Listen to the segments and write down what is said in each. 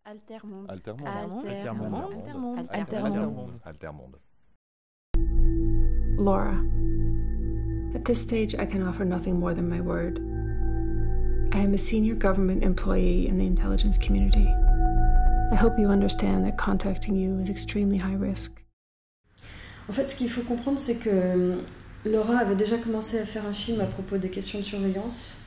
Altermonde. Altermonde. Altermonde. Altermonde. Altermonde. Altermonde. Laura. At this stage, I can offer nothing more than my word. I am a senior government employee in the intelligence community. I hope you understand that contacting you is extremely high risk. En fait, ce qu'il faut comprendre, c'est que Laura avait déjà commencé à faire un film à propos des questions de surveillance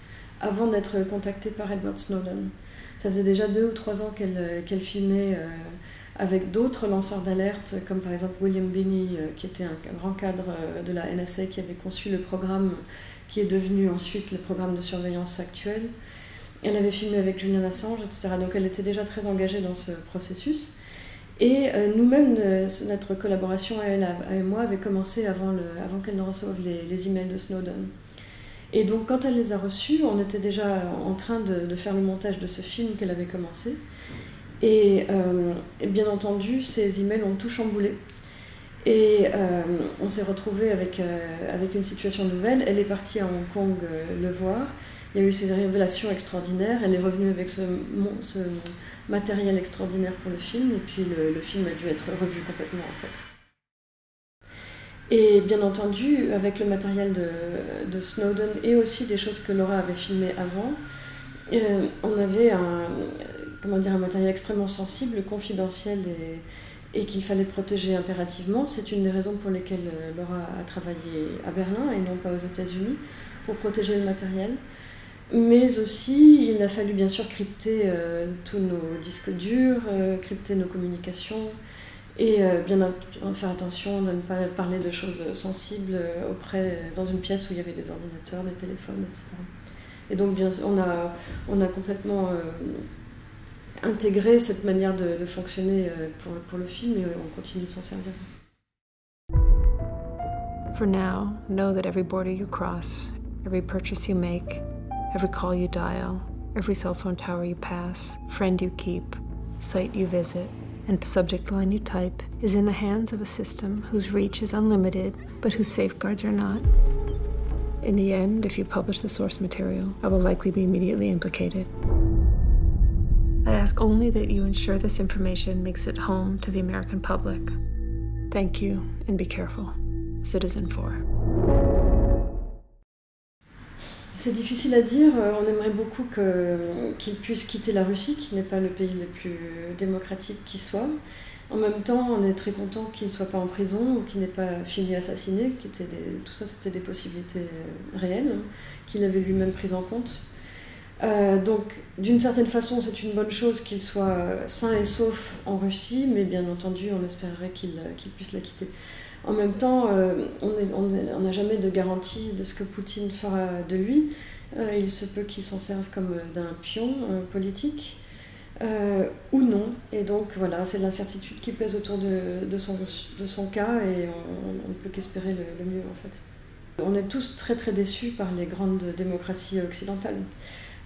avant d'être contactée par Edward Snowden. Ça faisait déjà 2 ou 3 ans qu'elle filmait avec d'autres lanceurs d'alerte, comme par exemple William Binney, qui était un grand cadre de la NSA, qui avait conçu le programme qui est devenu ensuite le programme de surveillance actuel. Elle avait filmé avec Julian Assange, etc. Donc elle était déjà très engagée dans ce processus. Et nous-mêmes, notre collaboration, elle et moi, avait commencé avant qu'elle ne reçoive les emails de Snowden. Et donc quand elle les a reçus, on était déjà en train de faire le montage de ce film qu'elle avait commencé. Et bien entendu, ces emails ont tout chamboulé. Et on s'est retrouvés avec une situation nouvelle. Elle est partie à Hong Kong le voir. Il y a eu ces révélations extraordinaires. Elle est revenue avec ce matériel extraordinaire pour le film. Et puis le film a dû être revu complètement en fait. Et bien entendu, avec le matériel de Snowden et aussi des choses que Laura avait filmées avant, on avait un matériel extrêmement sensible, confidentiel et qu'il fallait protéger impérativement. C'est une des raisons pour lesquelles Laura a travaillé à Berlin et non pas aux États-Unis, pour protéger le matériel. Mais aussi, il a fallu bien sûr crypter tous nos disques durs, crypter nos communications, et bien faire attention de ne pas parler de choses sensibles dans une pièce où il y avait des ordinateurs, des téléphones, etc. Et donc bien, on a complètement intégré cette manière de fonctionner pour le film et on continue de s'en servir. For now, know that every border you cross, every purchase you make, every call you dial, every cell phone tower you pass, friend you keep, site you visit, and subject line you type is in the hands of a system whose reach is unlimited, but whose safeguards are not. In the end, if you publish the source material, I will likely be immediately implicated. I ask only that you ensure this information makes it home to the American public. Thank you, and be careful. Citizen 4. C'est difficile à dire, on aimerait beaucoup qu'il puisse quitter la Russie, qui n'est pas le pays le plus démocratique qui soit. En même temps, on est très content qu'il ne soit pas en prison ou qu'il n'ait pas fini assassiné, tout ça c'était des possibilités réelles, qu'il avait lui-même prises en compte. Donc d'une certaine façon c'est une bonne chose qu'il soit sain et sauf en Russie, mais bien entendu on espérerait qu'il puisse la quitter. En même temps, on n'a jamais de garantie de ce que Poutine fera de lui. Il se peut qu'il s'en serve comme d'un pion politique, ou non. Et donc voilà, c'est l'incertitude qui pèse autour de son cas et on ne peut qu'espérer le mieux en fait. On est tous très très déçus par les grandes démocraties occidentales.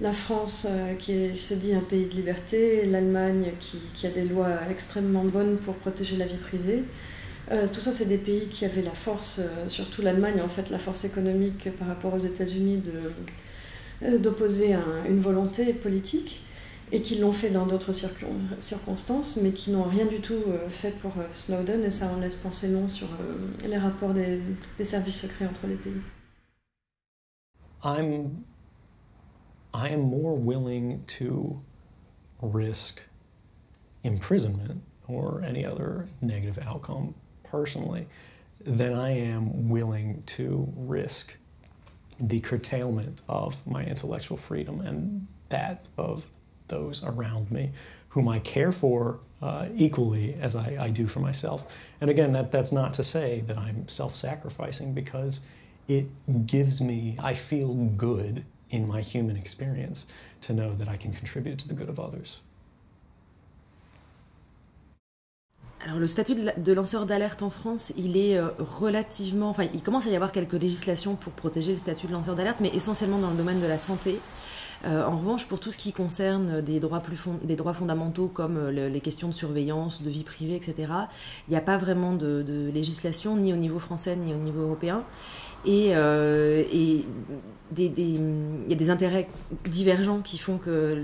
La France qui se dit un pays de liberté, l'Allemagne qui a des lois extrêmement bonnes pour protéger la vie privée. Tout ça, c'est des pays qui avaient la force, surtout l'Allemagne, en fait, la force économique par rapport aux États-Unis d'opposer une volonté politique et qui l'ont fait dans d'autres circonstances, mais qui n'ont rien du tout fait pour Snowden et ça en laisse penser long sur les rapports des services secrets entre les pays. I am more willing to risk imprisonment or any other negative outcome personally than I am willing to risk the curtailment of my intellectual freedom and that of those around me whom I care for equally as I do for myself. And again, that's not to say that I'm self-sacrificing because it gives me, I feel good in my human experience to know that I can contribute to the good of others. Alors le statut de lanceur d'alerte en France, il est relativement... Enfin, il commence à y avoir quelques législations pour protéger le statut de lanceur d'alerte, mais essentiellement dans le domaine de la santé. En revanche, pour tout ce qui concerne des droits fondamentaux comme les questions de surveillance, de vie privée, etc., il n'y a pas vraiment de législation, ni au niveau français, ni au niveau européen. et il y a des intérêts divergents qui font que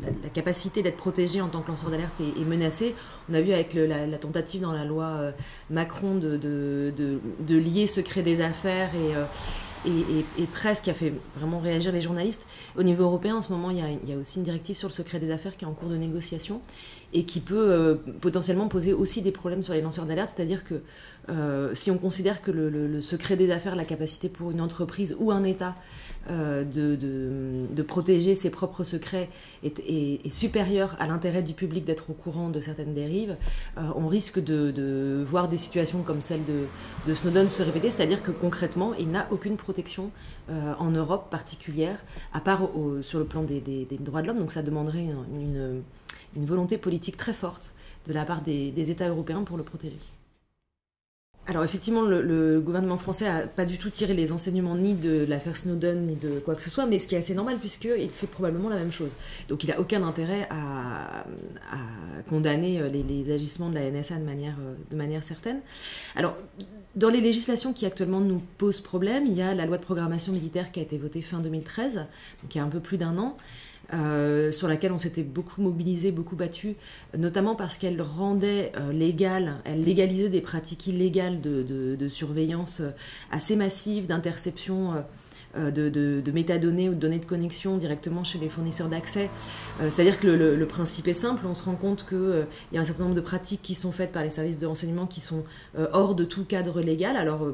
la capacité d'être protégé en tant que lanceur d'alerte est menacée. On a vu avec la tentative dans la loi Macron de lier secret des affaires et presse qui a fait vraiment réagir les journalistes. Au niveau européen, en ce moment, il y a aussi une directive sur le secret des affaires qui est en cours de négociation et qui peut potentiellement poser aussi des problèmes sur les lanceurs d'alerte, c'est-à-dire que si on considère que le secret des affaires, la capacité pour une entreprise ou un État de protéger ses propres secrets est supérieur à l'intérêt du public d'être au courant de certaines dérives, on risque de voir des situations comme celle de Snowden se répéter, c'est-à-dire que concrètement, il n'a aucune protection en Europe particulière, à part sur le plan des droits de l'homme, donc ça demanderait une volonté politique très forte de la part des États européens pour le protéger. Alors effectivement, le gouvernement français n'a pas du tout tiré les enseignements ni de l'affaire Snowden, ni de quoi que ce soit, mais ce qui est assez normal puisqu'il fait probablement la même chose. Donc il n'a aucun intérêt à condamner les agissements de la NSA de manière certaine. Alors, dans les législations qui actuellement nous posent problème, il y a la loi de programmation militaire qui a été votée fin 2013, donc il y a un peu plus d'un an, sur laquelle on s'était beaucoup mobilisé, beaucoup battu, notamment parce qu'elle rendait elle légalisait des pratiques illégales de surveillance assez massive, d'interception de métadonnées ou de données de connexion directement chez les fournisseurs d'accès. C'est-à-dire que le principe est simple, on se rend compte qu'il y a un certain nombre de pratiques qui sont faites par les services de renseignement qui sont hors de tout cadre légal. Alors,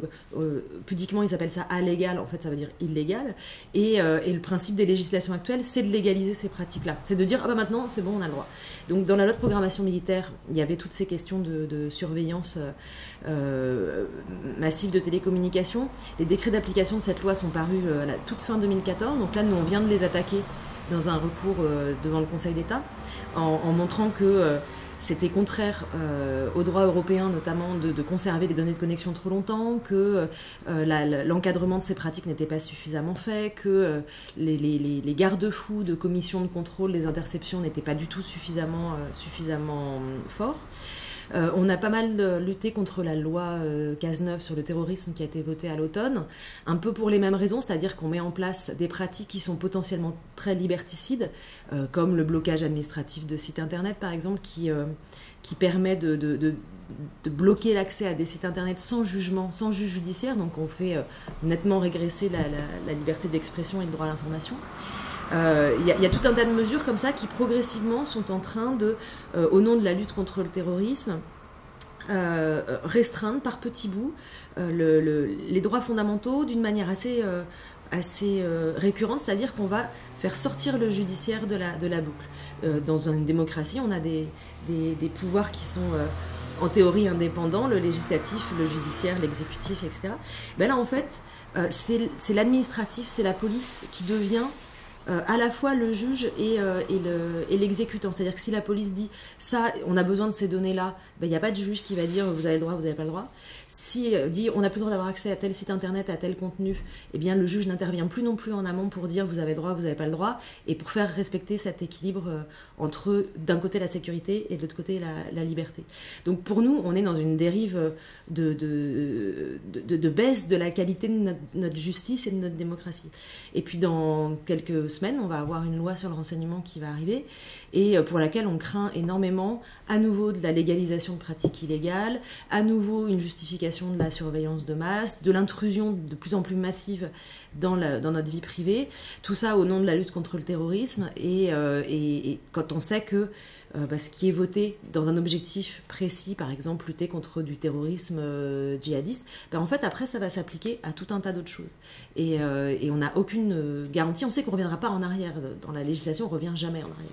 pudiquement, ils appellent ça allégal, en fait, ça veut dire illégal. Et le principe des législations actuelles, c'est de légaliser ces pratiques-là. C'est de dire, ah bah maintenant, c'est bon, on a le droit. Donc, dans la loi de programmation militaire, il y avait toutes ces questions de surveillance massive de télécommunications. Les décrets d'application de cette loi sont parus à la toute fin 2014. Donc là, nous, on vient de les attaquer dans un recours devant le Conseil d'État, en montrant que c'était contraire au droit européen, notamment de conserver des données de connexion trop longtemps, que l'encadrement de ces pratiques n'était pas suffisamment fait, que les garde-fous de commission de contrôle des interceptions n'étaient pas du tout suffisamment forts. On a pas mal lutté contre la loi Cazeneuve sur le terrorisme qui a été votée à l'automne, un peu pour les mêmes raisons, c'est-à-dire qu'on met en place des pratiques qui sont potentiellement très liberticides, comme le blocage administratif de sites internet par exemple, qui permet de bloquer l'accès à des sites internet sans jugement, sans juge judiciaire, donc on fait nettement régresser la liberté d'expression et le droit à l'information. Il y a tout un tas de mesures comme ça qui progressivement sont en train de, au nom de la lutte contre le terrorisme, restreindre par petits bouts les droits fondamentaux d'une manière assez récurrente, c'est-à-dire qu'on va faire sortir le judiciaire de la boucle. Dans une démocratie, on a des pouvoirs qui sont en théorie indépendants, le législatif, le judiciaire, l'exécutif, etc. Ben là, en fait, c'est l'administratif, c'est la police qui devient à la fois le juge et l'exécutant. C'est-à-dire que si la police dit ça, on a besoin de ces données-là, ben, il n'y a pas de juge qui va dire vous avez le droit, vous n'avez pas le droit. Si dit on n'a plus le droit d'avoir accès à tel site internet, à tel contenu, eh bien le juge n'intervient plus non plus en amont pour dire vous avez le droit, vous n'avez pas le droit, et pour faire respecter cet équilibre entre d'un côté la sécurité et de l'autre côté la liberté. Donc pour nous, on est dans une dérive de baisse de la qualité de notre justice et de notre démocratie. Et puis dans quelques semaines, on va avoir une loi sur le renseignement qui va arriver et pour laquelle on craint énormément à nouveau de la légalisation de pratiques illégales, à nouveau une justification de la surveillance de masse, de l'intrusion de plus en plus massive dans notre vie privée, tout ça au nom de la lutte contre le terrorisme et quand on sait que ce qui est voté dans un objectif précis, par exemple lutter contre du terrorisme djihadiste, en fait après ça va s'appliquer à tout un tas d'autres choses. Et on n'a aucune garantie, on sait qu'on ne reviendra pas en arrière. Dans la législation, on ne revient jamais en arrière.